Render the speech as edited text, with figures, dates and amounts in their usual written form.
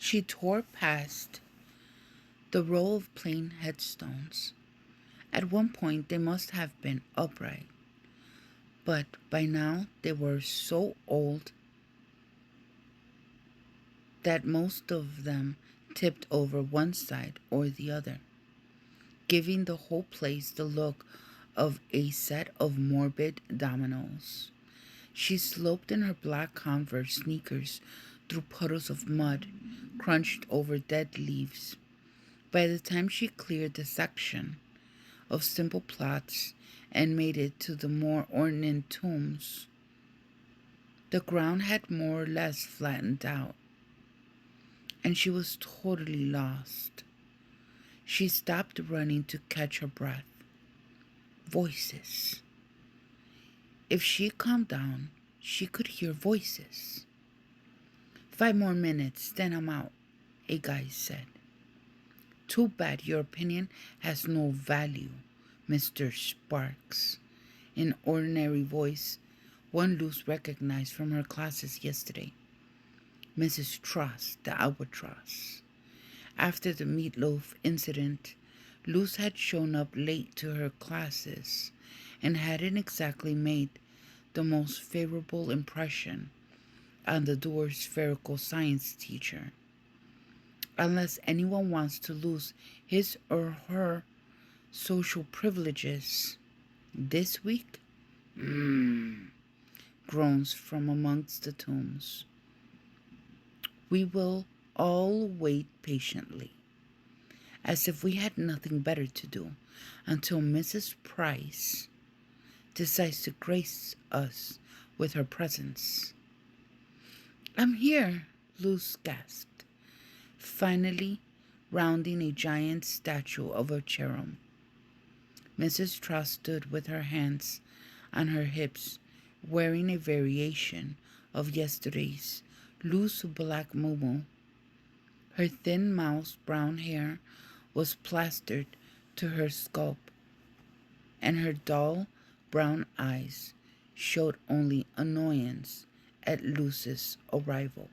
She tore past the row of plain headstones. At one point they must have been upright, but by now they were so old that most of them tipped over one side or the other, giving the whole place the look of a set of morbid dominoes. She sloped in her black Converse sneakers through puddles of mud, crunched over dead leaves. By the time she cleared the section of simple plots and made it to the more ornate tombs, the ground had more or less flattened out, and she was totally lost. She stopped running to catch her breath. Voices. If she calmed down, she could hear voices. 5 more minutes, then I'm out, a guy said. Too bad your opinion has no value, Mr. Sparks. An ordinary voice, one Luz recognized from her classes yesterday. Mrs. Truss, the albatross. After the meatloaf incident, Luz had shown up late to her classes and hadn't exactly made the most favorable impression on the door's spherical science teacher. Unless anyone wants to lose his or her social privileges this week? Groans from amongst the tombs. We will all wait patiently, as if we had nothing better to do, until Mrs. Price decides to grace us with her presence. I'm here, Luz gasped, finally rounding a giant statue of a cherub. Mrs. Truss stood with her hands on her hips, wearing a variation of yesterday's loose black muumuu. Her thin mouse brown hair was plastered to her scalp, and her dull brown eyes showed only annoyance at Luz's arrival.